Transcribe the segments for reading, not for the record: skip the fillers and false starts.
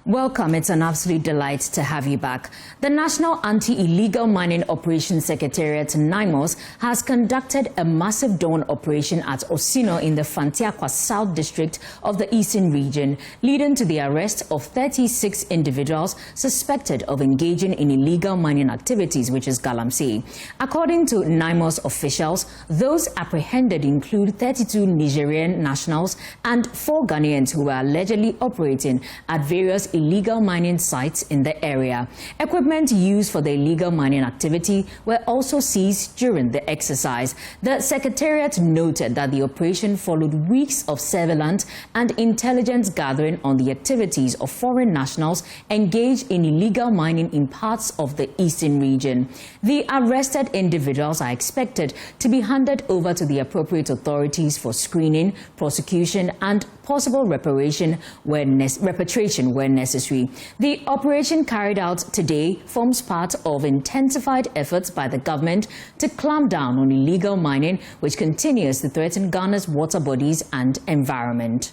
Welcome. It's an absolute delight to have you back. The National Anti-Illegal Mining Operations Secretariat, NIMOS, has conducted a massive dawn operation at Osino in the Fantiakwa South District of the Eastern Region, leading to the arrest of 36 individuals suspected of engaging in illegal mining activities, which is galamsey. According to NIMOS officials, those apprehended include 32 Nigerian nationals and 4 Ghanaians who were allegedly operating at various illegal mining sites in the area. Equipment used for the illegal mining activity were also seized during the exercise. The Secretariat noted that the operation followed weeks of surveillance and intelligence gathering on the activities of foreign nationals engaged in illegal mining in parts of the Eastern Region. The arrested individuals are expected to be handed over to the appropriate authorities for screening, prosecution, and possible repatriation where necessary. The operation carried out today forms part of intensified efforts by the government to clamp down on illegal mining, which continues to threaten Ghana's water bodies and environment.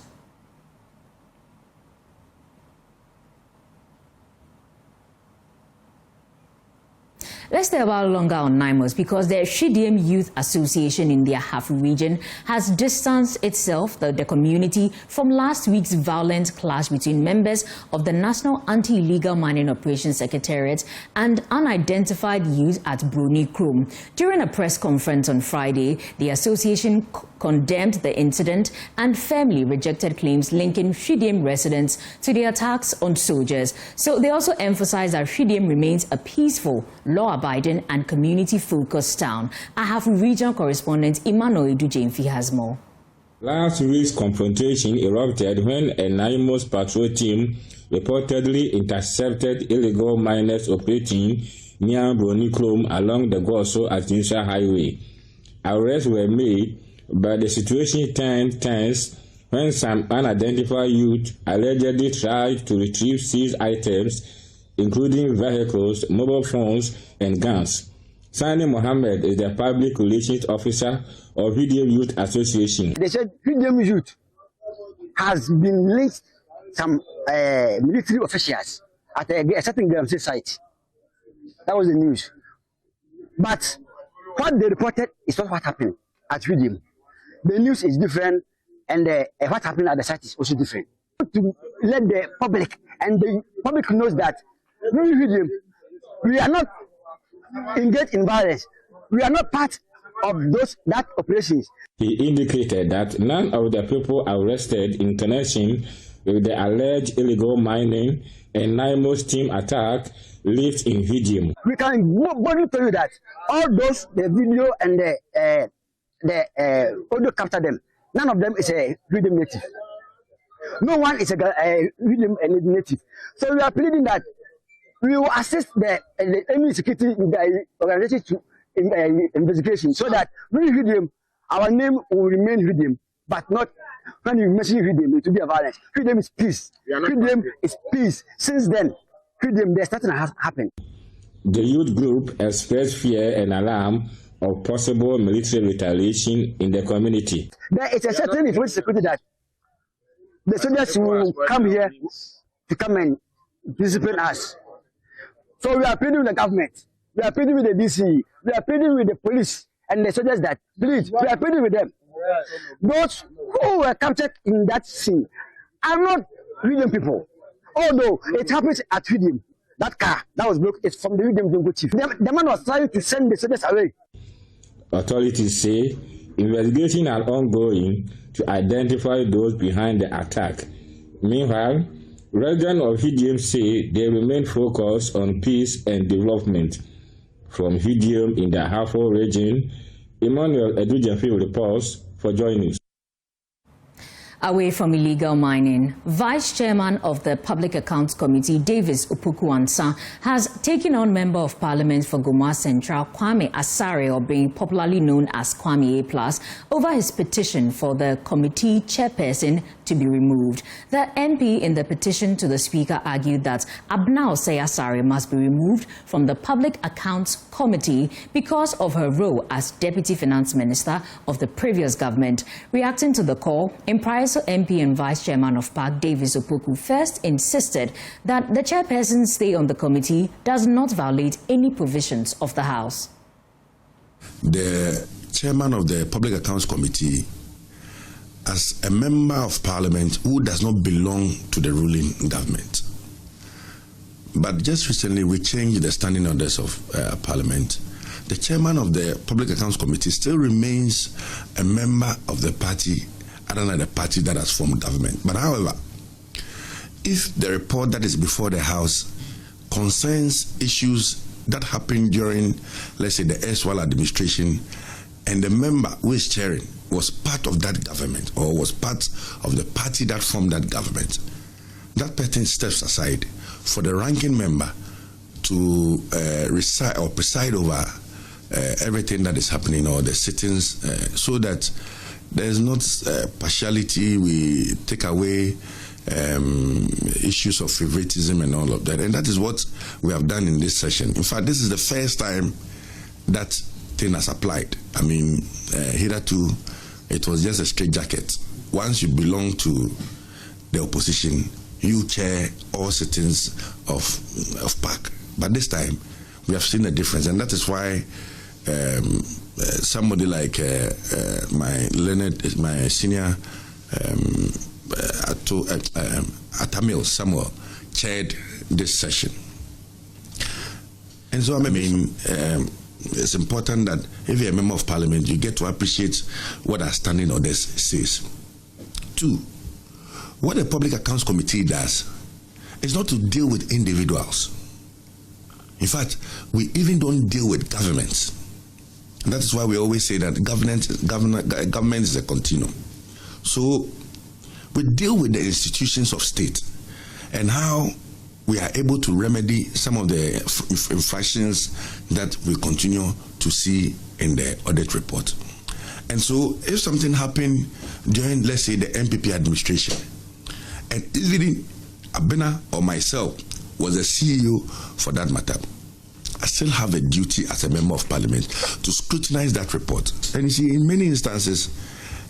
Let's stay a while longer on NIMOS because the Shidiem Youth Association in the Ahafu region has distanced itself, the community, from last week's violent clash between members of the National Anti-Illegal Mining Operations Secretariat and unidentified youth at Bruni Krum. During a press conference on Friday, the association condemned the incident and firmly rejected claims linking Shidiem residents to the attacks on soldiers. So they also emphasized that Shidiem remains a peaceful, law-abiding and community-focused town. I have regional correspondent Emmanuel Edujemfi has more. Last week's confrontation erupted when a NIMOS patrol team reportedly intercepted illegal miners operating near Bruni Krum along the Goso-Atinsha Highway. Arrests were made, but the situation turned tense when some unidentified youth allegedly tried to retrieve seized items, including vehicles, mobile phones, and guns. Sani Mohammed is the public relations officer of Shidiem Youth Association. They said Shidiem Youth has been linked some military officials at a certain galamsey site. That was the news. But what they reported is not what happened at Shidiem. The news is different, and what happened at the site is also different. To let the public, and the public knows that we are not engaged in violence. We are not part of that operations. He indicated that none of the people arrested in connection with the alleged illegal mining and NIMOS team attack lived in Shidiem. We can boldly tell you that all those, the video and the audio capture them, none of them is a Shidiem native. No one is a Shidiem native. So we are pleading that we will assist the enemy security organization to investigation so that when Shidiem, our name will remain Shidiem, but not when you mention Shidiem, it will be a violence. Shidiem is peace. Shidiem is peace. Since then, Shidiem, there's nothing has happened. The youth group expressed fear and alarm of possible military retaliation in the community. There is a certain information security that the soldiers will come here to come and discipline us. So we are pleading with the government, we are pleading with the DC, we are pleading with the police and the soldiers that please, we are pleading with them. Those who were captured in that scene are not Shidiem people. Although it happens at Shidiem, that car that was broke is from the Shidiem Jongo chief. The man was trying to send the soldiers away. Authorities say investigations are ongoing to identify those behind the attack. Meanwhile, residents of Shidiem say they remain focused on peace and development. From Shidiem in the Ahafu region, Emmanuel Edujemfi reports for JoyNews. Away from illegal mining, Vice Chairman of the Public Accounts Committee, Davis Opoku Ansah, has taken on Member of Parliament for Goma Central, Kwame Asare, or being popularly known as Kwame A+, over his petition for the committee chairperson to be removed. The MP in the petition to the Speaker argued that Abena Osei Asare must be removed from the Public Accounts Committee because of her role as Deputy Finance Minister of the previous government. Reacting to the call, Empire Akwaiso MP and Vice Chairman of PAC, Davis Opoku, first insisted that the chairperson's stay on the committee does not violate any provisions of the House. The chairman of the Public Accounts Committee, as a member of Parliament who does not belong to the ruling government. But just recently, we changed the standing orders of Parliament. The chairman of the Public Accounts Committee still remains a member of the party, other than the party that has formed government. But however, if the report that is before the House concerns issues that happened during, let's say, the erstwhile administration, and the member who is chairing was part of that government or was part of the party that formed that government, that person steps aside for the ranking member to recite or preside over everything that is happening or the sittings, so that there is not partiality. We take away issues of favoritism and all of that, and that is what we have done in this session. In fact, this is the first time that thing has applied. I mean, hitherto it was just a straitjacket. Once you belong to the opposition, you chair all sittings of PAC. But this time, we have seen a difference, and that is why somebody like my senior Atamil Samuel chaired this session. And so, I mean, it's important that if you're a member of Parliament, you get to appreciate what our standing orders says. 2, what the Public Accounts Committee does is not to deal with individuals. In fact, we even don't deal with governments. And that is why we always say that government is a continuum. So we deal with the institutions of state and how we are able to remedy some of the infractions that we continue to see in the audit report. And so if something happened during, let's say, the MPP administration, and even Abena or myself was the CEO for that matter, I still have a duty as a member of Parliament to scrutinize that report. And you see, in many instances,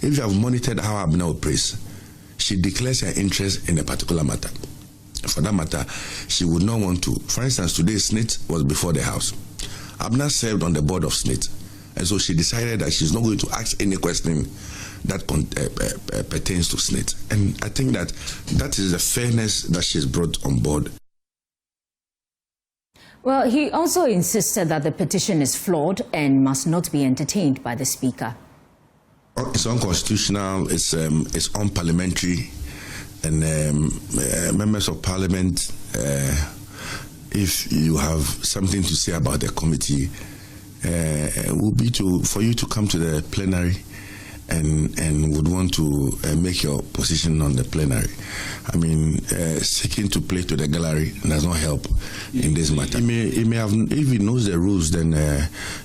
if you have monitored how Abena operates, she declares her interest in a particular matter. For that matter, she would not want to. For instance, today SNIT was before the House. Abena served on the board of SNIT, and so she decided that she's not going to ask any question that pertains to SNIT. And I think that that is the fairness that she's brought on board. Well, he also insisted that the petition is flawed and must not be entertained by the Speaker. It's unconstitutional, it's unparliamentary, and members of Parliament, if you have something to say about the committee, will be for you to come to the plenary and would want to make your position on the plenary. I mean, seeking to play to the gallery does not help in this matter. He may have, if he knows the rules, then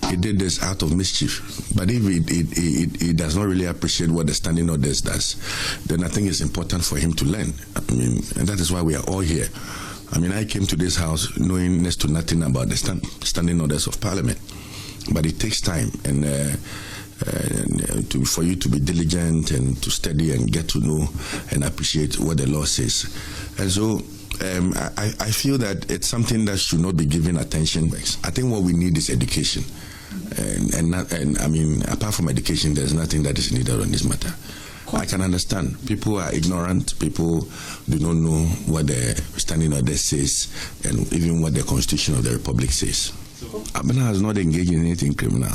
he did this out of mischief. But if he does not really appreciate what the standing orders does, then I think it's important for him to learn. I mean, and that is why we are all here. I mean, I came to this house knowing next to nothing about the standing orders of Parliament. But it takes time, and for you to be diligent and to study and get to know and appreciate what the law says. And so I feel that it's something that should not be given attention. I think what we need is education. And I mean, apart from education, there's nothing that is needed on this matter. I can understand. People are ignorant. People do not know what the standing order says and even what the Constitution of the Republic says. Abena has not engaged in anything criminal.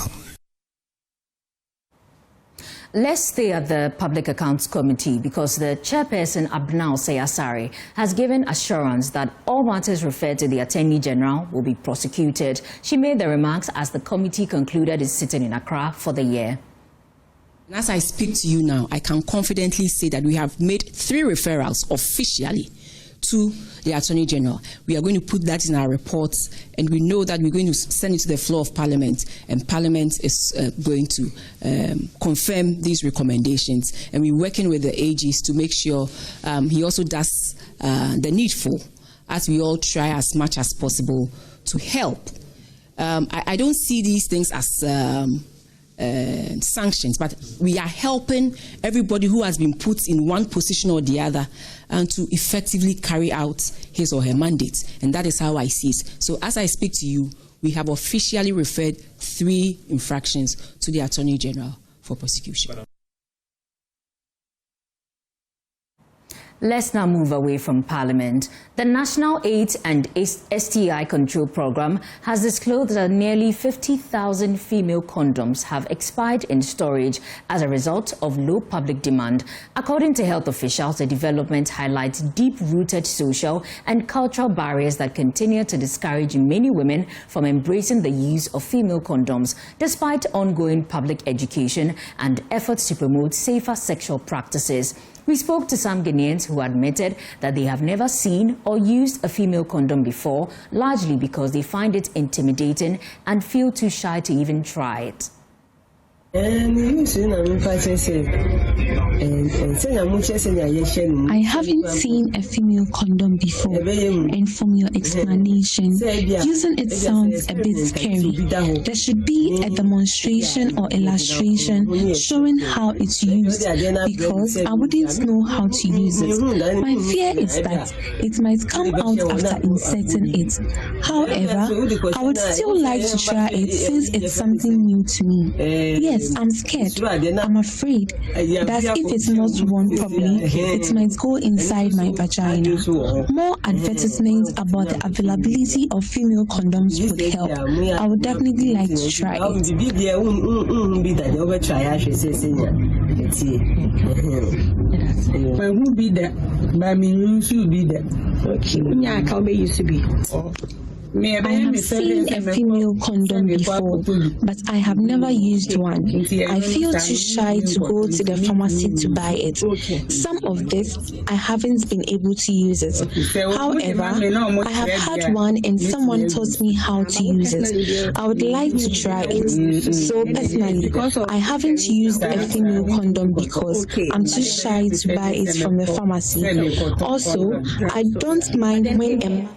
Let's stay at the Public Accounts Committee because the chairperson, Abena Osei Asare, has given assurance that all matters referred to the Attorney General will be prosecuted. She made the remarks as the committee concluded its sitting in Accra for the year. And as I speak to you now, I can confidently say that we have made 3 referrals officially to the Attorney General. We are going to put that in our reports, and we know that we're going to send it to the floor of Parliament, and Parliament is going to confirm these recommendations. And we're working with the AGs to make sure he also does the needful, as we all try as much as possible to help. I don't see these things as sanctions, but we are helping everybody who has been put in one position or the other and to effectively carry out his or her mandate. And that is how I see it. So as I speak to you, we have officially referred 3 infractions to the Attorney General for prosecution. Let's now move away from Parliament. The National AIDS and STI Control Program has disclosed that nearly 50,000 female condoms have expired in storage as a result of low public demand. According to health officials, the development highlights deep-rooted social and cultural barriers that continue to discourage many women from embracing the use of female condoms, despite ongoing public education and efforts to promote safer sexual practices. We spoke to some Ghanaians who admitted that they have never seen or used a female condom before, largely because they find it intimidating and feel too shy to even try it. I haven't seen a female condom before, and from your explanation, using it sounds a bit scary. There should be a demonstration or illustration showing how it's used, because I wouldn't know how to use it. My fear is that it might come out after inserting it. However, I would still like to try it since it's something new to me. Yes, I'm scared. I'm afraid that if it's not worn properly, it might go inside my vagina. More advertisements about the availability of female condoms would help. I would definitely like to try it. I have seen a female condom before, but I have never used one. I feel too shy to go to the pharmacy to buy it. Some of this, I haven't been able to use it. However, I have had one and someone taught me how to use it. I would like to try it. So personally, I haven't used a female condom because I'm too shy to buy it from the pharmacy. Also, I don't mind when a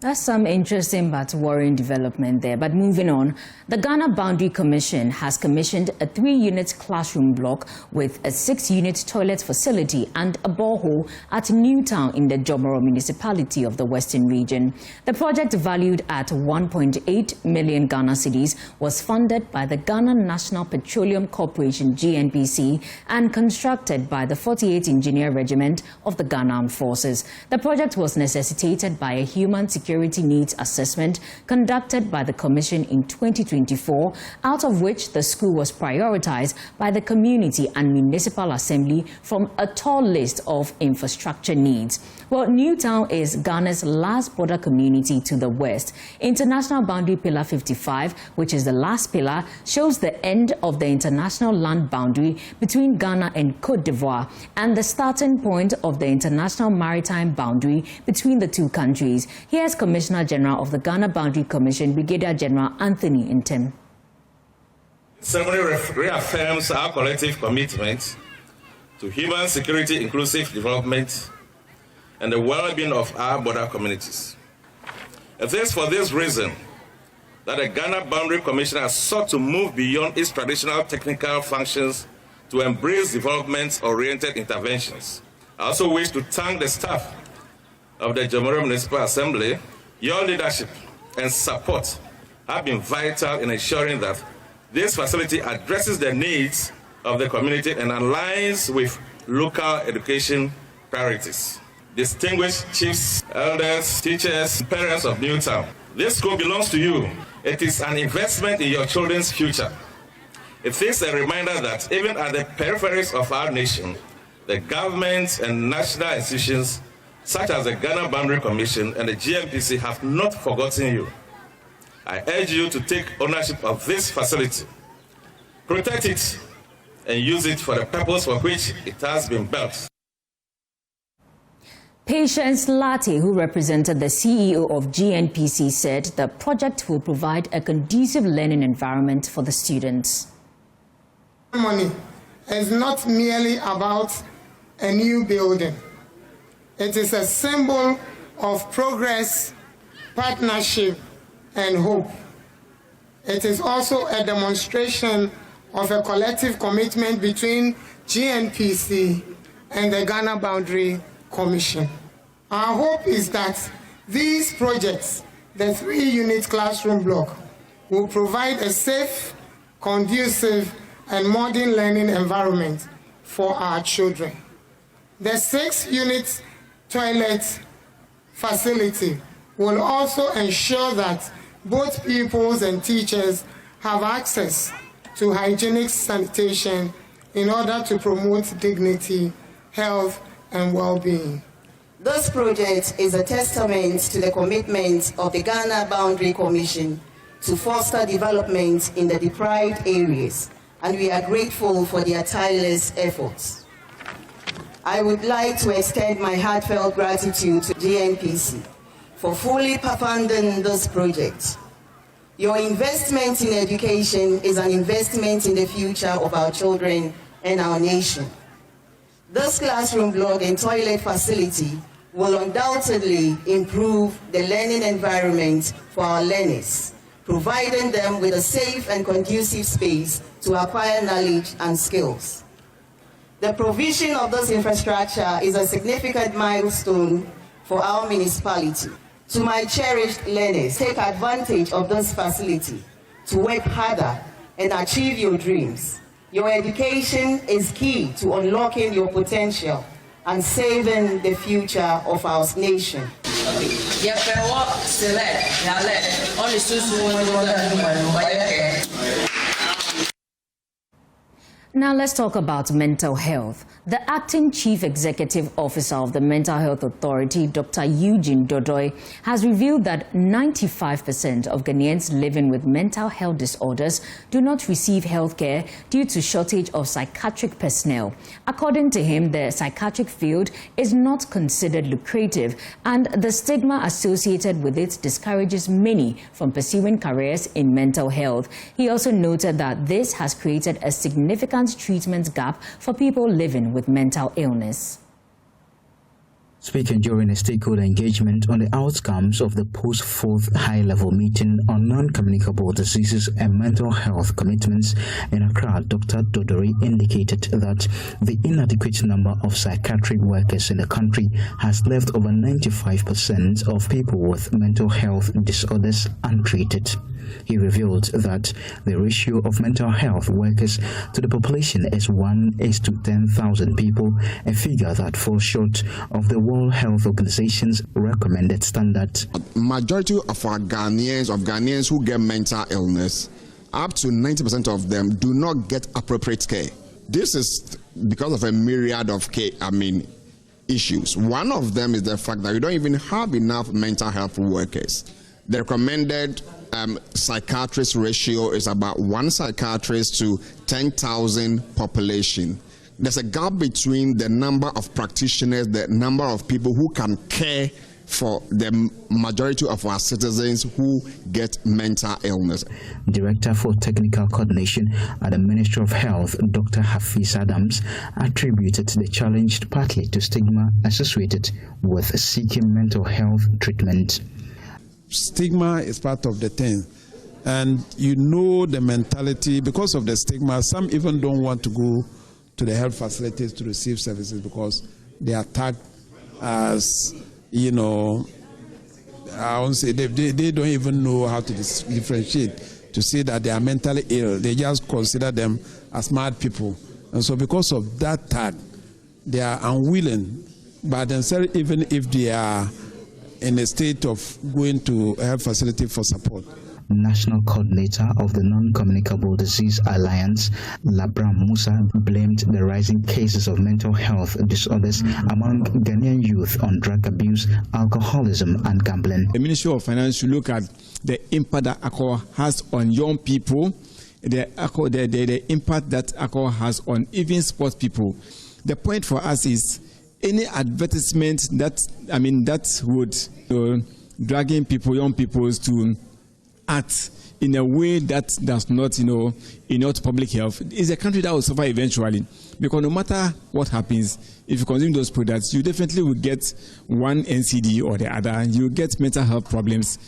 That's some interesting but worrying development there. But moving on, the Ghana Boundary Commission has commissioned a 3-unit classroom block with a 6-unit toilet facility and a borehole at Newtown in the Jomoro municipality of the Western region. The project, valued at 1.8 million Ghana cedis, was funded by the Ghana National Petroleum Corporation (GNPC) and constructed by the 48th Engineer Regiment of the Ghana Armed Forces. The project was necessitated by a human security needs assessment conducted by the Commission in 2024, out of which the school was prioritized by the Community and Municipal Assembly from a tall list of infrastructure needs. Well, Newtown is Ghana's last border community to the west. International Boundary Pillar 55, which is the last pillar, shows the end of the international land boundary between Ghana and Côte d'Ivoire and the starting point of the international maritime boundary between the two countries. Here's Commissioner General of the Ghana Boundary Commission, Brigadier General Anthony Ntem. The ceremony reaffirms our collective commitment to human security, inclusive development, and the well-being of our border communities. It is for this reason that the Ghana Boundary Commission has sought to move beyond its traditional technical functions to embrace development-oriented interventions. I also wish to thank the staff of the Jomoro Municipal Assembly. Your leadership and support have been vital in ensuring that this facility addresses the needs of the community and aligns with local education priorities. Distinguished chiefs, elders, teachers, parents of Newtown, this school belongs to you. It is an investment in your children's future. It is a reminder that even at the peripheries of our nation, the governments and national institutions such as the Ghana Boundary Commission and the GNPC have not forgotten you. I urge you to take ownership of this facility, protect it, and use it for the purpose for which it has been built. Patience Latte, who represented the CEO of GNPC, said the project will provide a conducive learning environment for the students. Money is not merely about a new building. It is a symbol of progress, partnership, and hope. It is also a demonstration of a collective commitment between GNPC and the Ghana Boundary Commission. Our hope is that these projects, the 3-unit classroom block, will provide a safe, conducive, and modern learning environment for our children. The 6-unit toilet facility will also ensure that both pupils and teachers have access to hygienic sanitation in order to promote dignity, health, and well-being. This project is a testament to the commitment of the Ghana Boundary Commission to foster development in the deprived areas, and we are grateful for their tireless efforts. I would like to extend my heartfelt gratitude to GNPC for fully funding this project. Your investment in education is an investment in the future of our children and our nation. This classroom block and toilet facility will undoubtedly improve the learning environment for our learners, providing them with a safe and conducive space to acquire knowledge and skills. The provision of this infrastructure is a significant milestone for our municipality. To my cherished learners, take advantage of this facility to work harder and achieve your dreams. Your education is key to unlocking your potential and saving the future of our nation. Now let's talk about mental health. The acting chief executive officer of the Mental Health Authority, Dr. Eugene Dodoi, has revealed that 95% of Ghanaians living with mental health disorders do not receive health care due to shortage of psychiatric personnel. According to him, the psychiatric field is not considered lucrative, and the stigma associated with it discourages many from pursuing careers in mental health. He also noted that this has created a significant treatment gap for people living with mental illness. Speaking during a stakeholder engagement on the outcomes of the post-4th high-level meeting on non-communicable diseases and mental health commitments in Accra, Dr. Dodori indicated that the inadequate number of psychiatric workers in the country has left over 95% of people with mental health disorders untreated. He revealed that the ratio of mental health workers to the population is 1:10,000 people, a figure that falls short of the World Health Organization's recommended standard. Majority of our Ghanaians who get mental illness, up to 90% of them do not get appropriate care. This is because of a myriad of issues. One of them is the fact that we don't even have enough mental health workers. The recommended psychiatrist ratio is about 1 psychiatrist to 10,000 population. There's a gap between the number of practitioners, the number of people who can care for the majority of our citizens who get mental illness. Director for Technical Coordination at the Ministry of Health, Dr. Hafiz Adams, attributed the challenge partly to stigma associated with seeking mental health treatment. Stigma is part of the thing, and you know the mentality. Because of the stigma, some even don't want to go to the health facilities to receive services because they are tagged as, I won't say they don't even know how to differentiate, to say that they are mentally ill. They just consider them as mad people, and so because of that tag, they are unwilling, but themselves, even if they are in a state of going to a health facility for support. National Coordinator of the Non-Communicable Disease Alliance, Labram Musa, blamed the rising cases of mental health disorders among Ghanaian youth on drug abuse, alcoholism, and gambling. The Ministry of Finance should look at the impact that alcohol has on young people, the impact that alcohol has on even sports people. The point for us is any advertisement that would dragging people, young people, to act in a way that does not, inert public health, is a country that will suffer eventually. Because no matter what happens, if you consume those products, you definitely will get one NCD or the other. You get mental health problems.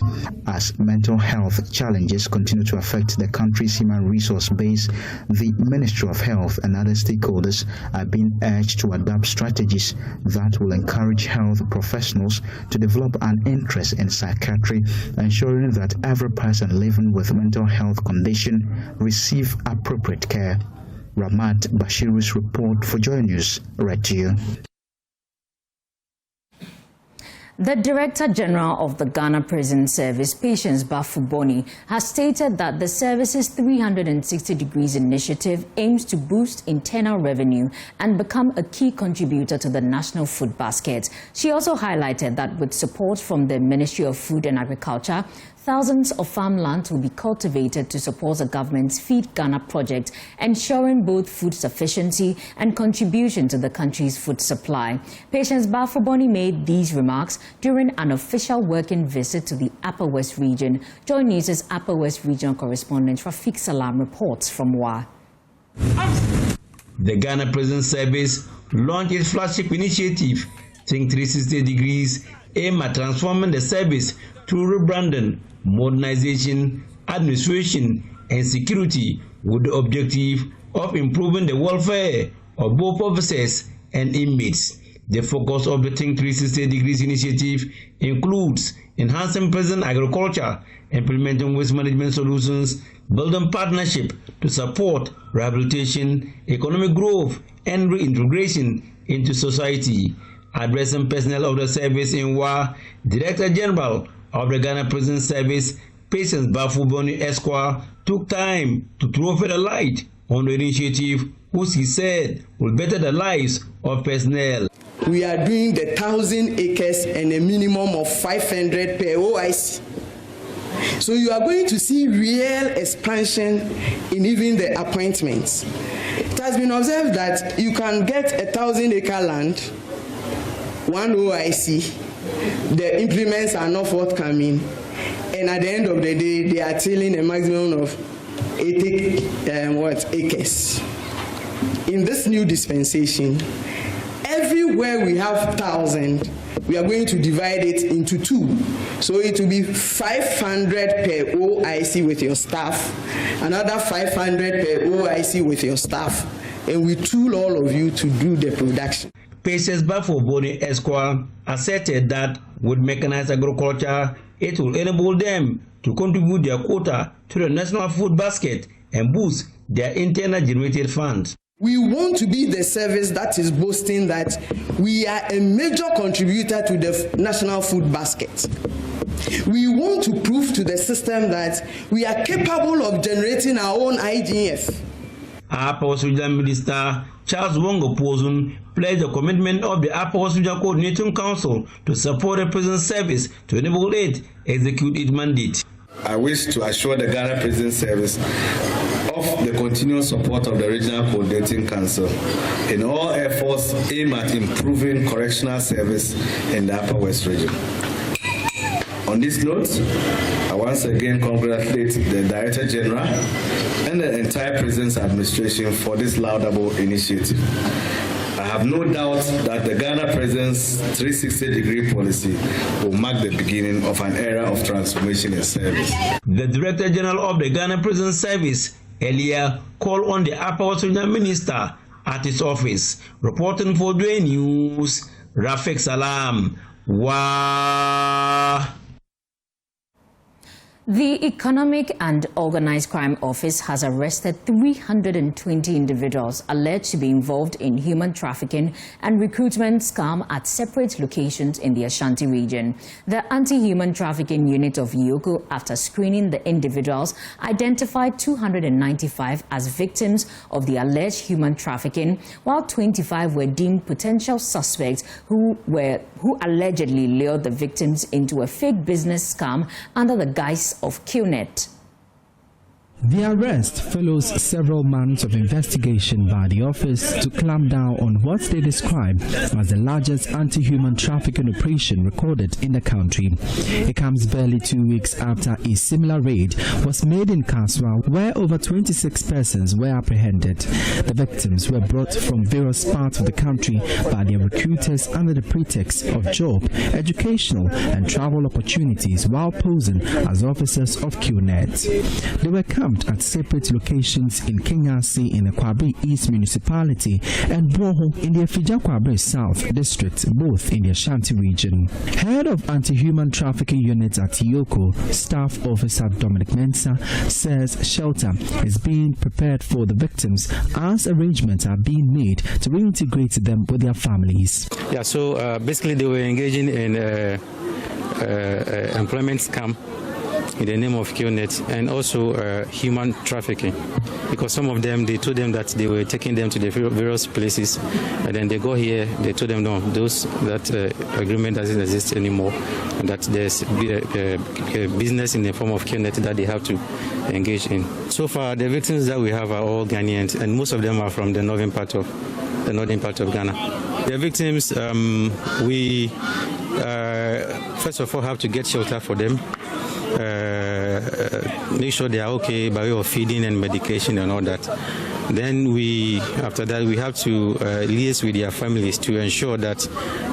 As mental health challenges continue to affect the country's human resource base, the Ministry of Health and other stakeholders are being urged to adopt strategies that will encourage health professionals to develop an interest in psychiatry, ensuring that every person living with mental health condition receive appropriate care. Ramat Bashiru's report for JoyNews read to you. The Director General of the Ghana Prison Service, Patience Bafuboni, has stated that the service's 360 Degrees initiative aims to boost internal revenue and become a key contributor to the national food basket. She also highlighted that with support from the Ministry of Food and Agriculture, thousands of farmland will be cultivated to support the government's Feed Ghana project, ensuring both food sufficiency and contribution to the country's food supply. Patience Bafuboni made these remarks during an official working visit to the Upper West region. JoyNews' Upper West regional correspondent Rafiq Salam reports from Wa. The Ghana Prison Service launched its flagship initiative, Think 360 Degrees, aimed at transforming the service through rebranding, modernization, administration, and security, with the objective of improving the welfare of both officers and inmates. The focus of the Think 360 Degrees initiative includes enhancing prison agriculture, implementing waste management solutions, building partnership to support rehabilitation, economic growth, and reintegration into society. Addressing personnel of the service in Wa, Director General of the Ghana Prison Service, Patience Bafuboni Esquire, took time to throw further light on the initiative, which he said will better the lives of personnel. We are doing the 1,000 acres and a minimum of 500 per OIC. So you are going to see real expansion in even the appointments. It has been observed that you can get 1,000 acre land, one OIC, the implements are not forthcoming, and at the end of the day, they are tilling a maximum of 80 acres. In this new dispensation, everywhere we have 1,000, we are going to divide it into two. So it will be 500 per OIC with your staff, another 500 per OIC with your staff, and we tool all of you to do the production. Patience Bafuboni Esquire asserted that with mechanized agriculture, it will enable them to contribute their quota to the national food basket and boost their internal generated funds. We want to be the service that is boasting that we are a major contributor to the national food basket. We want to prove to the system that we are capable of generating our own IGF. Upper West Regional Minister Charles Wongo Pozun pledged the commitment of the Upper West Regional Coordinating Council to support the prison service to enable it execute its mandate. I wish to assure the Ghana Prison Service of the continuous support of the Regional Coordinating Council in all efforts aimed at improving correctional service in the Upper West region. On this note, I once again congratulate the Director General and the entire Prisons Administration for this laudable initiative. I have no doubt that the Ghana Prisons 360-degree policy will mark the beginning of an era of transformation in service. The Director General of the Ghana Prison Service earlier called on the Upper West Regional Minister at his office. Reporting for JoyNews, Rafiq Salam. Wow. The Economic and Organized Crime Office has arrested 320 individuals alleged to be involved in human trafficking and recruitment scam at separate locations in the Ashanti region. The Anti-Human Trafficking Unit of Yoko, after screening the individuals, identified 295 as victims of the alleged human trafficking, while 25 were deemed potential suspects who allegedly lured the victims into a fake business scam under the guise of QNet. The arrest follows several months of investigation by the office to clamp down on what they describe as the largest anti-human trafficking operation recorded in the country. It comes barely 2 weeks after a similar raid was made in Kaswa, where over 26 persons were apprehended. The victims were brought from various parts of the country by their recruiters under the pretext of job, educational and travel opportunities while posing as officers of QNet. They were camped at separate locations in Kenyasi in the Kwabre East Municipality and Boho in the Efija Kwabre South District, both in the Ashanti region. Head of Anti-Human Trafficking Unit at Yoko, Staff Officer Dominic Mensah, says shelter is being prepared for the victims as arrangements are being made to reintegrate them with their families. Yeah, so basically they were engaging in employment scam in the name of QNet and also human trafficking, because some of them, they told them that they were taking them to the various places, and then they go here, they told them no, that agreement doesn't exist anymore, and that there's a business in the form of QNet that they have to engage in. So far, the victims that we have are all Ghanaians, and most of them are from the northern part of Ghana. The victims, we first of all have to get shelter for them. Make sure they are okay by way of feeding and medication and all that. Then after that, we have to liaise with their families to ensure that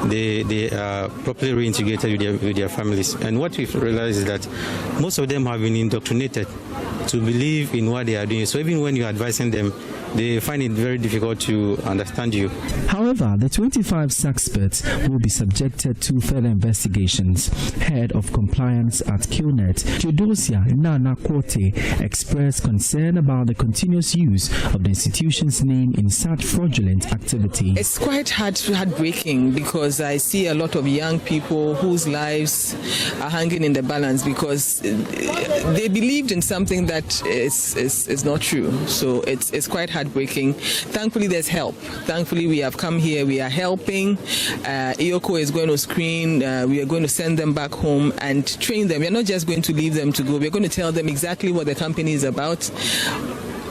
they are properly reintegrated with their families. And what we've realized is that most of them have been indoctrinated to believe in what they are doing. So even when you're advising them, they find it very difficult to understand you. However, the 25 suspects will be subjected to further investigations. Head of Compliance at QNet, Theodosia Nana Kwote, expressed concern about the continuous use of the institution's name in such fraudulent activity. It's quite heartbreaking because I see a lot of young people whose lives are hanging in the balance because they believed in something that is not true. So it's quite heartbreaking. Thankfully, there's help. Thankfully, we have come here. We are helping. IOCO is going to screen. We are going to send them back home and train them. We're not just going to leave them to go. We're going to tell them exactly what the company is about.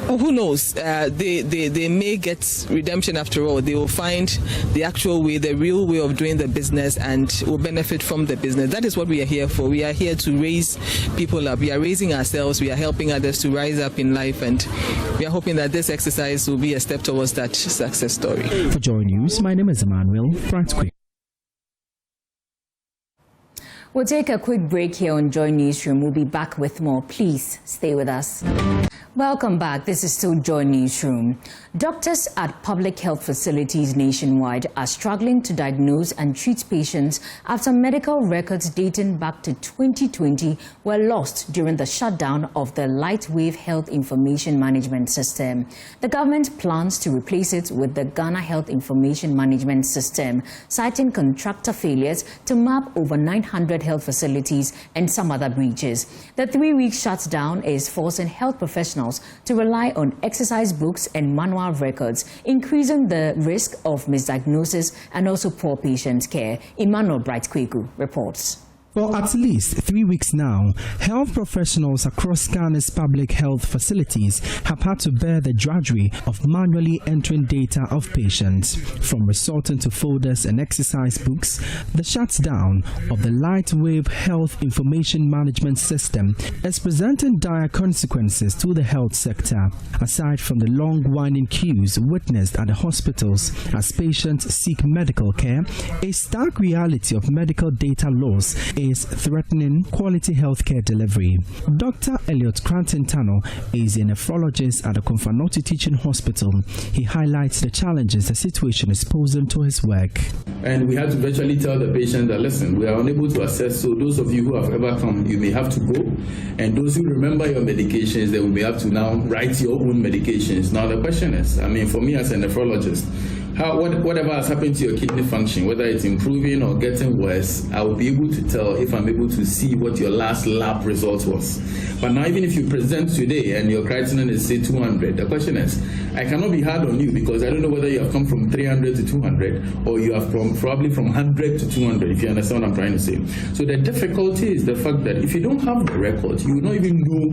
Who knows? They may get redemption after all. They will find the actual way, the real way of doing the business, and will benefit from the business. That is what we are here for. We are here to raise people up. We are raising ourselves. We are helping others to rise up in life, and we are hoping that this exercise will be a step towards that success story. For JoyNews, my name is Emmanuel Frank. We'll take a quick break here on Joy Newsroom. We'll be back with more. Please stay with us. Welcome back. This is still Joy Newsroom. Doctors at public health facilities nationwide are struggling to diagnose and treat patients after medical records dating back to 2020 were lost during the shutdown of the Lightwave Health Information Management System. The government plans to replace it with the Ghana Health Information Management System, citing contractor failures to map over 900 health facilities and some other breaches. The 3-week shutdown is forcing health professionals to rely on exercise books and manual records, increasing the risk of misdiagnosis and also poor patient care. Emmanuel Bright-Kweku reports. For at least 3 weeks now, health professionals across Ghana's public health facilities have had to bear the drudgery of manually entering data of patients. From resorting to folders and exercise books, the shutdown of the Lightwave Health Information Management System is presenting dire consequences to the health sector. Aside from the long winding queues witnessed at the hospitals as patients seek medical care, a stark reality of medical data loss is threatening quality healthcare delivery. Dr. Elliot Cranton-Tano is a nephrologist at the Konfanoti Teaching Hospital. He highlights the challenges the situation is posing to his work. And we have to virtually tell the patient that, listen, we are unable to assess, so those of you who have ever come, you may have to go. And those who remember your medications, they will be able to now write your own medications. Now the question is, for me as a nephrologist, whatever has happened to your kidney function, whether it's improving or getting worse, I will be able to tell if I'm able to see what your last lab result was. But now, even if you present today and your creatinine is say 200, the question is, I cannot be hard on you because I don't know whether you have come from 300 to 200 or you have probably from 100 to 200, if you understand what I'm trying to say. So the difficulty is the fact that if you don't have the record, you will not even know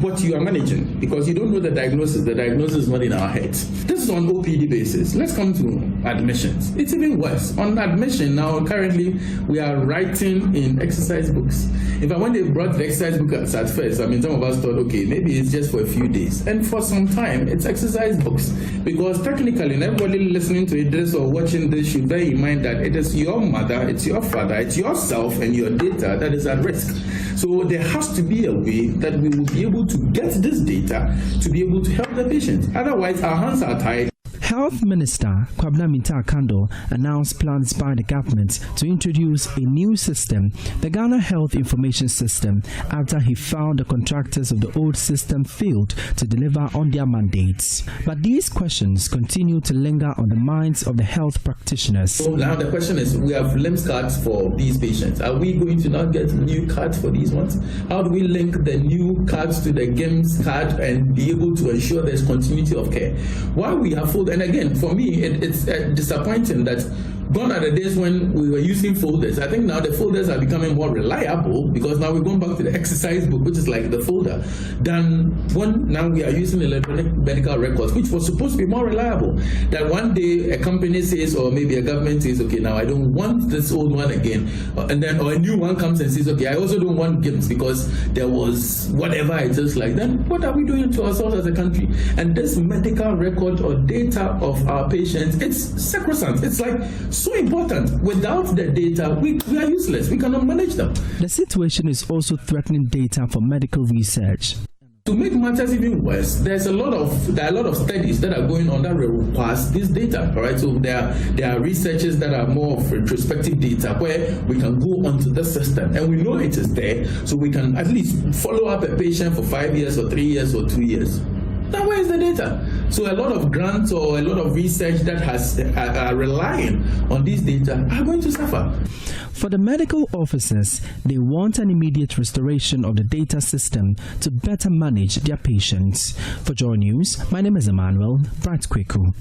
what you are managing because you don't know the diagnosis. The diagnosis is not in our heads. This is on OPD basis. Let's come to admissions. It's even worse. On admission now, currently, we are writing in exercise books. In fact, when they brought the exercise book at first, I mean, some of us thought, okay, maybe it's just for a few days. And for some time, it's exercise books. Because technically, everybody listening to this or watching this should bear in mind that it is your mother, it's your father, it's yourself and your data that is at risk. So there has to be a way that we will be able to get this data to be able to help the patient. Otherwise, our hands are tied. Health Minister Kwabena Mintah-Kando announced plans by the government to introduce a new system, the Ghana Health Information System, after he found the contractors of the old system failed to deliver on their mandates. But these questions continue to linger on the minds of the health practitioners. So now the question is, we have LIMS cards for these patients. Are we going to now get new cards for these ones? How do we link the new cards to the GIMS card and be able to ensure there's continuity of care? Why we have folded. And again, for me, it's disappointing that gone are the days when we were using folders. I think now the folders are becoming more reliable because now we're going back to the exercise book, which is like the folder, than when now we are using electronic medical records, which was supposed to be more reliable. That one day a company says, or maybe a government says, okay, now I don't want this old one again, and then or a new one comes and says, okay, I also don't want GIMS because there was whatever I just like. Then what are we doing to ourselves as a country? And this medical record or data of our patients, it's sacrosanct. It's like so important. Without the data, we are useless. We cannot manage them. The situation is also threatening data for medical research. To make matters even worse, there are a lot of studies that are going on that requires this data. All right, so there are researches that are more of retrospective data where we can go onto the system and we know it is there, so we can at least follow up a patient for 5 years or 3 years or 2 years. Now, where is the data? So a lot of grants or a lot of research that are relying on these data are going to suffer. For the medical officers, they want an immediate restoration of the data system to better manage their patients. For JoyNews, my name is Emmanuel Bright-Kweku.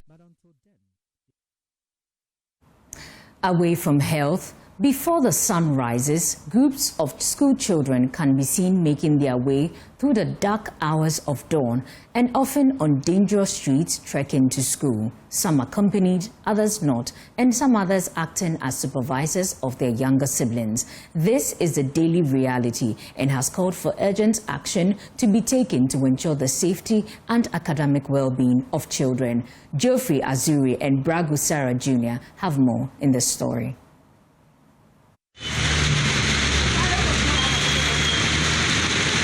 Away from health, before the sun rises, groups of school children can be seen making their way through the dark hours of dawn and often on dangerous streets trekking to school. Some accompanied, others not, and some others acting as supervisors of their younger siblings. This is the daily reality and has called for urgent action to be taken to ensure the safety and academic well-being of children. Geoffrey Azuri and Bragu Sarah Jr. have more in this story.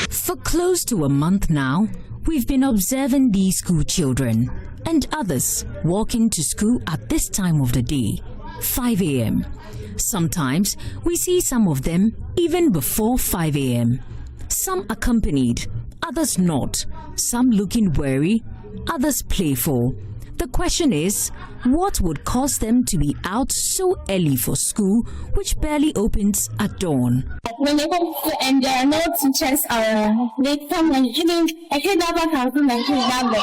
For close to a month now, we've been observing these school children and others walking to school at this time of the day, 5 a.m. Sometimes we see some of them even before 5 a.m. Some accompanied, others not, some looking wary, others playful. The question is, what would cause them to be out so early for school, which barely opens at dawn? When they go and there are no teachers, they come and even I can never come from my kids without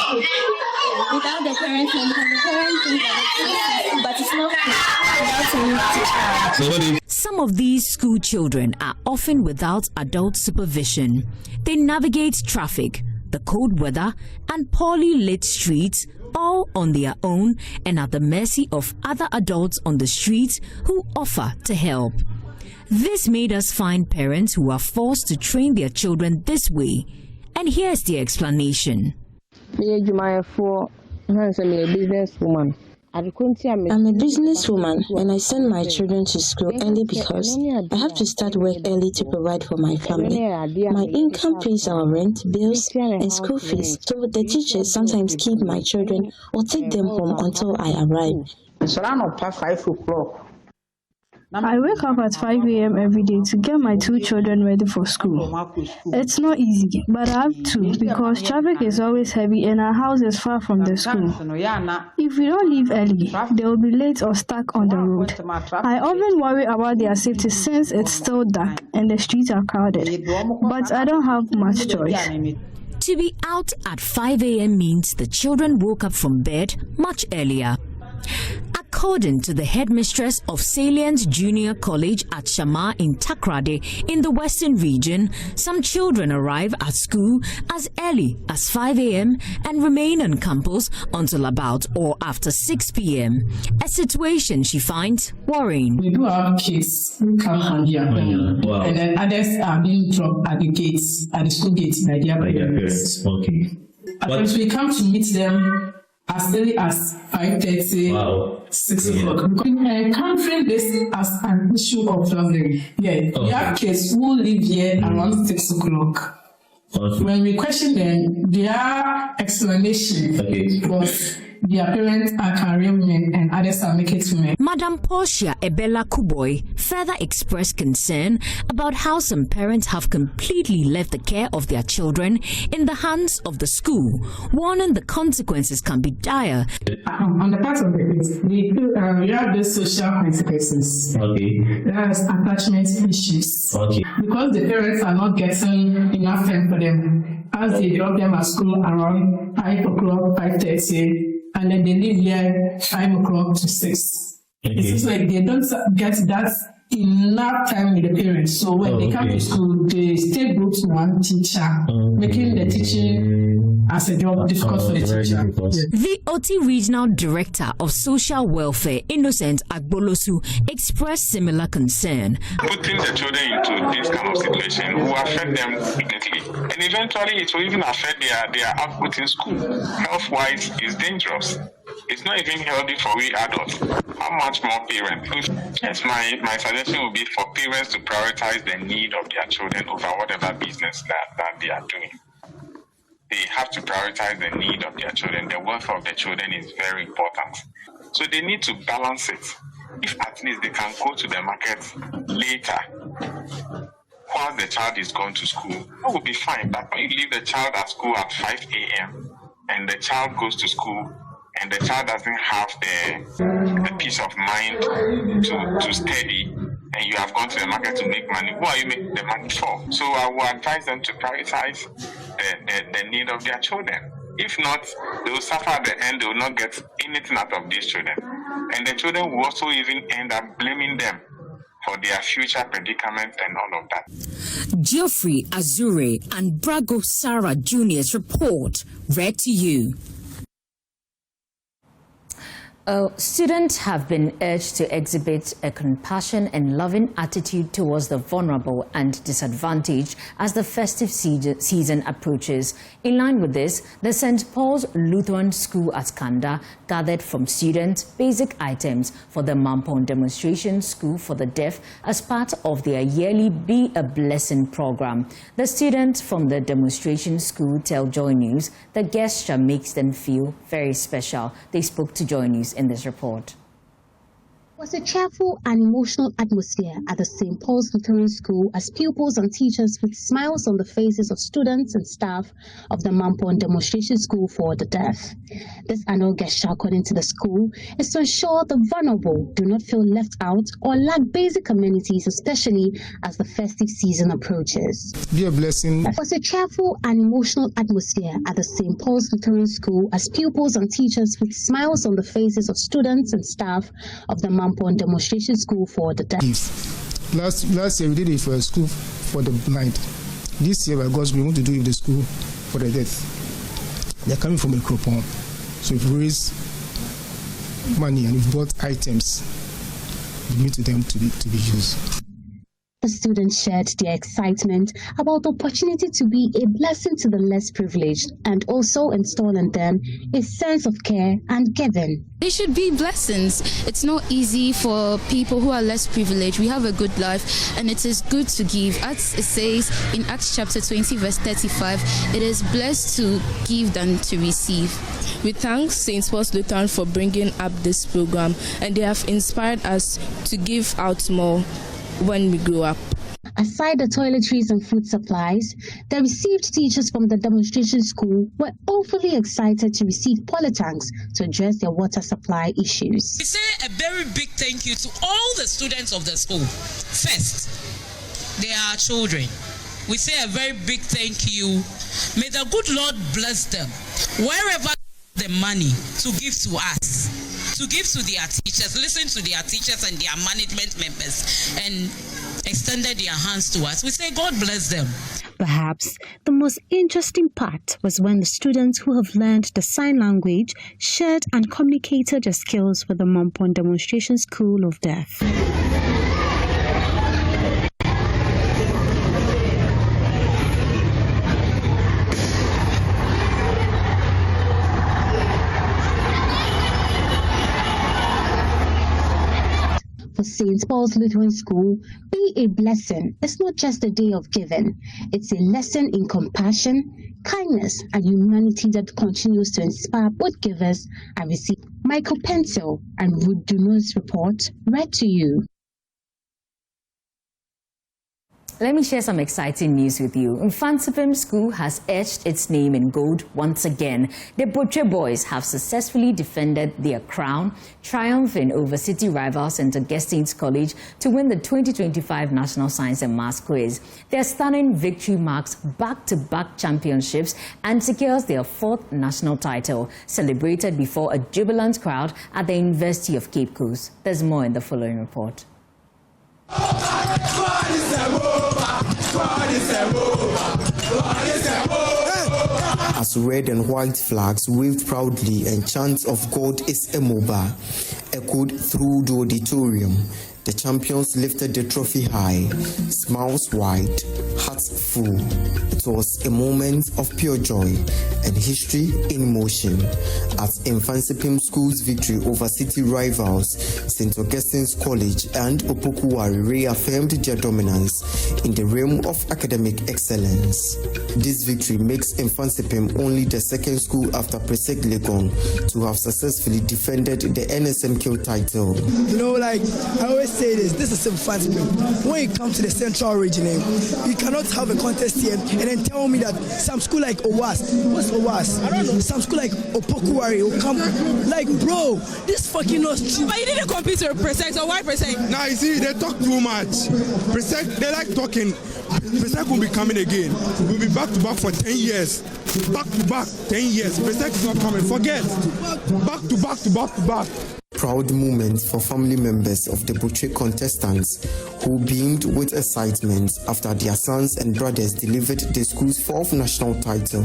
the parents and the parents, but it's not without any teacher. Some of these school children are often without adult supervision. They navigate traffic, the cold weather, and poorly lit streets, all on their own and at the mercy of other adults on the streets who offer to help. This made us find parents who are forced to train their children this way. And here's the explanation. I'm a businesswoman and I send my children to school early because I have to start work early to provide for my family. My income pays our rent, bills, and school fees, so the teachers sometimes keep my children or take them home until I arrive. I wake up at 5 a.m. every day to get my 2 children ready for school. It's not easy, but I have to because traffic is always heavy and our house is far from the school. If we don't leave early, they will be late or stuck on the road. I often worry about their safety since it's still dark and the streets are crowded, but I don't have much choice. To be out at 5 a.m. means the children woke up from bed much earlier. According to the headmistress of Salient Junior College at Shama in Takrade in the Western region, some children arrive at school as early as 5 a.m. and remain on campus until about or after 6 p.m. A situation she finds worrying. We do have kids who come and here, and then others are being dropped at the gates, at the school gates by their parents. Okay. But we come to meet them as early as 5:30, 6 o'clock. Countering this as an issue of traveling. We have kids who live here around 6 o'clock. When we question them, their explanation was their parents are career women and others are market women. Madam Portia Ebela Kuboy further expressed concern about how some parents have completely left the care of their children in the hands of the school, warning the consequences can be dire. On the part of the kids, we have the social consequences. There's attachment issues. Because the parents are not getting enough time for them, as they drop them at school around 5 o'clock, 5:30. And then they leave here 5 o'clock to 6. It's like they don't get that enough time with the parents. So when they come to school, they stay groups to one teacher, making the teaching as a job difficult for the teacher. The OT Regional Director of Social Welfare, Innocent Agbolosu, expressed similar concern. Putting the children into this kind of situation will affect them greatly, and eventually it will even affect their output in school. Health-wise, it's dangerous. It's not even healthy for we adults. How much more parents? Yes, my suggestion would be for parents to prioritize the need of their children over whatever business that they are doing. They have to prioritize the need of their children. The welfare of the children is very important. So they need to balance it. If at least they can go to the market later, while the child is going to school, that will be fine. But when you leave the child at school at 5 a.m. and the child goes to school, and the child doesn't have the peace of mind to study, and you have gone to the market to make money, who are you making the money for? So I will advise them to prioritize the need of their children. If not, they will suffer at the end, they will not get anything out of these children. And the children will also even end up blaming them for their future predicament and all of that. Geoffrey Azure and Brago Sarah Jr.'s report read to you. Students have been urged to exhibit a compassion and loving attitude towards the vulnerable and disadvantaged as the festive season approaches. In line with this, the St. Paul's Lutheran School at Kanda gathered from students basic items for the Mampong Demonstration School for the Deaf as part of their yearly Be a Blessing program. The students from the demonstration school tell JoyNews the gesture makes them feel very special. They spoke to JoyNews in this report. It was a cheerful and emotional atmosphere at the St. Paul's Lutheran School as pupils and teachers with smiles on the faces of students and staff of the Mampong Demonstration School for the Deaf. This annual gesture, according to the school, is to ensure the vulnerable do not feel left out or lack basic amenities, especially as the festive season approaches. Be a blessing. It was a cheerful and emotional atmosphere at the St. Paul's Lutheran School as pupils and teachers with smiles on the faces of students and staff of the Mampong Demonstration School for the Deaf. Last year we did it for a school for the blind. This year by God's will we want to do it with the school for the deaf. They're coming from a Kropon. So we've raised money and we've bought items to give to them to be used. The students shared their excitement about the opportunity to be a blessing to the less privileged and also install in them a sense of care and giving. They should be blessings. It's not easy for people who are less privileged. We have a good life and it is good to give. As it says in Acts chapter 20 verse 35, it is blessed to give than to receive. We thank St. Paul's Lutheran for bringing up this program, and they have inspired us to give out more when we grow up. Aside the toiletries and food supplies, the received teachers from the demonstration school were awfully excited to receive polytanks to address their water supply issues. We say a very big thank you to all the students of the school. First, they are children. We say a very big thank you. May the good Lord bless them wherever the money to give to us, to give to their teachers, listen to their teachers and their management members, and extended their hands to us. We say God bless them. Perhaps the most interesting part was when the students who have learned the sign language shared and communicated their skills with the Mampon Demonstration School of Deaf. For St. Paul's Lutheran School, be a blessing. It's not just a day of giving. It's a lesson in compassion, kindness, and humanity that continues to inspire both givers and receive. Michael Pencil and Ruth Duno's report read to you. Let me share some exciting news with you. Mfantipim School has etched its name in gold once again. The Butcher Boys have successfully defended their crown, triumphing over city rival St. Augustine's College to win the 2025 National Science and Maths Quiz. Their stunning victory marks back-to-back championships and secures their fourth national title, celebrated before a jubilant crowd at the University of Cape Coast. There's more in the following report. As red and white flags waved proudly and chants of God is Emoba echoed through the auditorium, the champions lifted the trophy high, smiles wide, hearts full. It was a moment of pure joy and history in motion as Mfantipim School's victory over city rivals St. Augustine's College and Opokuwari reaffirmed their dominance in the realm of academic excellence. This victory makes Mfantipim only the second school after Presec Legon to have successfully defended the NSMQ title. You know, like I always say this is Mfantipim. When you come to the central region, you cannot have a contest here and then tell me that some school like OWAS, what's OWAS? I don't know. Some school like Opokuwari will come, like, bro, this fucking not true. But you didn't compete with Presec, so why Presec? Nah, you see, they talk too much. Presec, they like talking. Presec will be coming again. We'll be back to back for 10 years. Back to back, 10 years. Presec is not coming. Forget. Back to back to back to back. Proud moments for family members of the Butcher contestants who beamed with excitement after their sons and brothers delivered the school's fourth national title.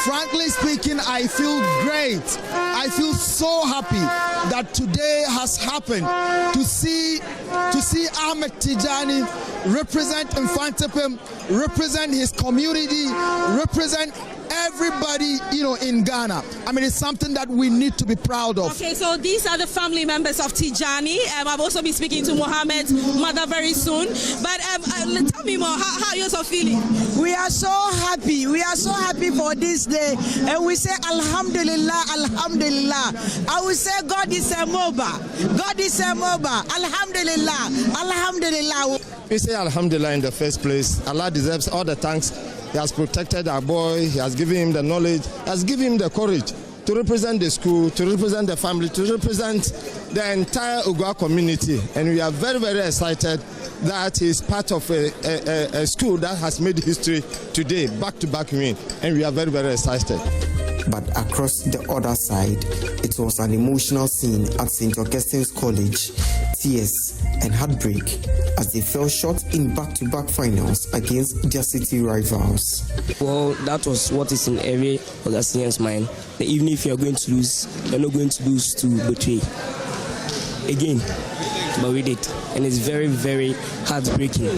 Frankly speaking, I feel great. I feel so happy that today has happened to see Ahmed Tijani represent Mfantipim, represent his community, represent everybody, in Ghana. I mean, it's something that we need to be proud of. Okay, so these are the family members of Tijani. I've also been speaking to Mohammed's mother very soon. But tell me more, how are you so feeling? We are so happy. We are so happy for this day. And we say, Alhamdulillah, Alhamdulillah. I will say, God is a Moba. God is a Moba. Alhamdulillah, Alhamdulillah. We say Alhamdulillah in the first place. Allah deserves all the thanks. He has protected our boy. He has given him the knowledge. He has given him the courage to represent the school, to represent the family, to represent the entire Ugwa community. And we are very, very excited that he is part of a school that has made history today, back-to-back win. And we are very, very excited. But across the other side, it was an emotional scene at St. Augustine's College. Tears and heartbreak as they fell short in back-to-back finals against their city rivals. Well, that was what is in every Augustine's mind. That even if you're going to lose, you're not going to lose to betray. Again, but we did, and it's very, very heartbreaking.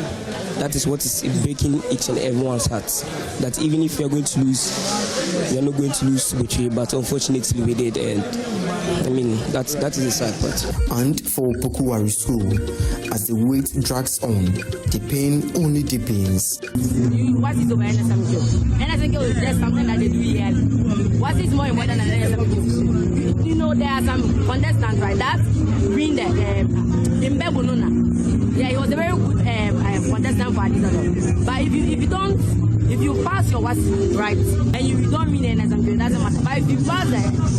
That is what is breaking each and everyone's hearts. That even if we are going to lose, we are not going to lose to Betray, but unfortunately we did, and I mean that is the sad part. And for Opokuwari School, as the wait drags on, the pain only deepens. What is over NSMQ? NSMQ is just something that they do yearly. What is more important than NSMQ? You know, there are some contestants, right? That win the Imbebununa. Yeah, he was a very good contestant for Addis. But if you pass your what's right and you don't win NSMQ, it doesn't matter. But if you pass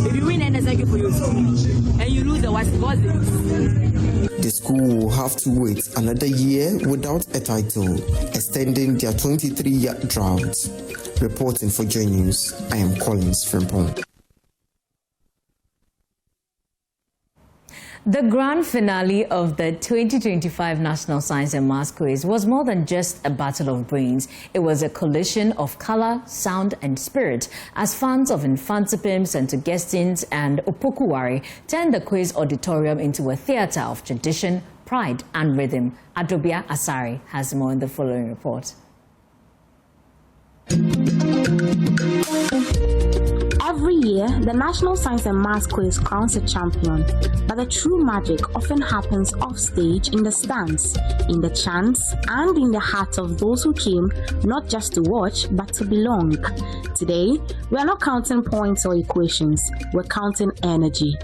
if you win NSMQ for your school and you lose the what's the school will have to wait another year without a title, extending their 23-year drought. Reporting for JoyNews, I am Collins Frimpong. The grand finale of the 2025 National Science and Maths Quiz was more than just a battle of brains. It was a collision of color, sound and spirit as fans of Infantsipim, St. Augustine's and Opokuwari turned the quiz auditorium into a theatre of tradition, pride and rhythm. Abena Osei has more in the following report. Every year, the National Science and Maths Quiz crowns a champion, but the true magic often happens off stage in the stands, in the chants, and in the hearts of those who came not just to watch, but to belong. Today, we are not counting points or equations, we're counting energy.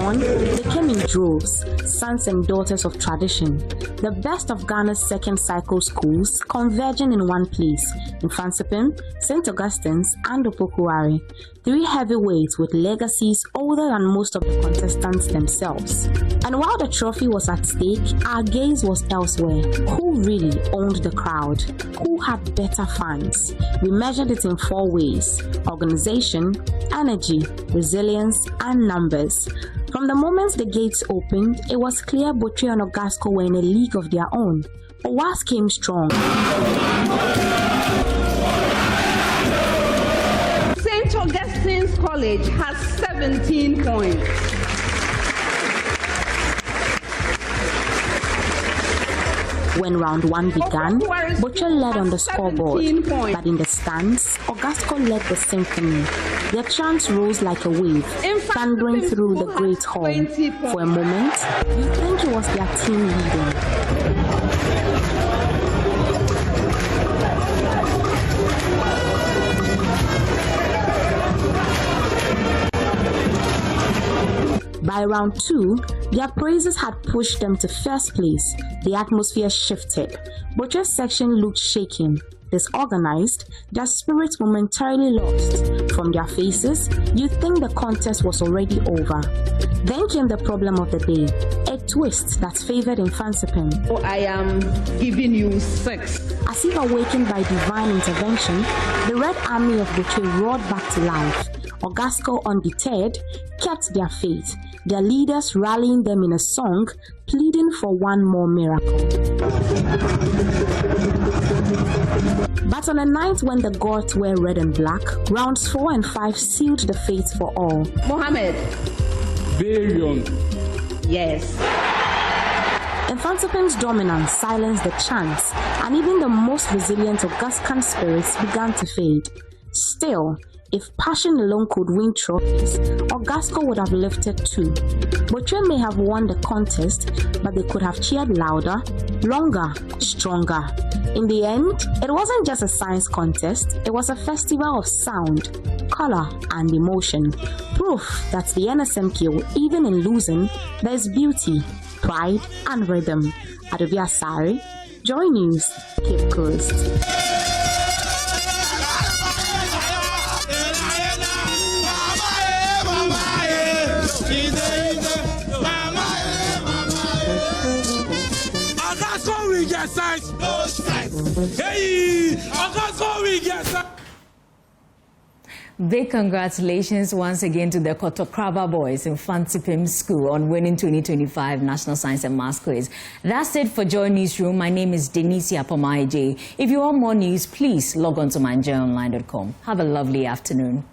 They came in droves, sons and daughters of tradition, the best of Ghana's second cycle schools converging in one place, Infantsipim, St. Augustine's and Opokuwari, three heavyweights with legacies older than most of the contestants themselves. And while the trophy was at stake, our gaze was elsewhere. Who really owned the crowd? Who had better fans? We measured it in 4 ways: organization, energy, resilience, and numbers. From the moment the gates opened, it was clear Betray and Ogasco were in a league of their own. Owas came strong. St. Augustine's College has 17 points. When round 1 began, Betray led on the scoreboard, but in the stands, Ogasco led the symphony. Their chants rose like a wave, thundering through the great hall. For a moment, you think it was their team leading. By round 2, their praises had pushed them to first place. The atmosphere shifted. Betray's section looked shaken, disorganized, their spirits momentarily lost. From their faces, you'd think the contest was already over. Then came the problem of the day, a twist that favored Infantsipim. So I am giving you 6. As if awakened by divine intervention, the Red Army of Betray roared back to life. Ogasco, undeterred, kept their faith, their leaders rallying them in a song, pleading for one more miracle. But on a night when the gods were red and black, rounds 4 and 5 sealed the fate for all. Mohammed. Billion. Yes. Infantsipim's dominance silenced the chants, and even the most resilient Auguscan spirits began to fade. Still, if passion alone could win trophies, Ogasco would have lifted 2. Betray may have won the contest, but they could have cheered louder, longer, stronger. In the end, it wasn't just a science contest, it was a festival of sound, color, and emotion. Proof that the NSMQ, even in losing, there's beauty, pride, and rhythm. Abena Osei, JoyNews, Cape Coast. Big congratulations once again to the Kotokraba boys in Fantipim School on winning 2025 National Science and Maths Quiz. That's it for Joy Newsroom. My name is Denise Apomaije. If you want more news, please log on to myjoyonline.com. Have a lovely afternoon.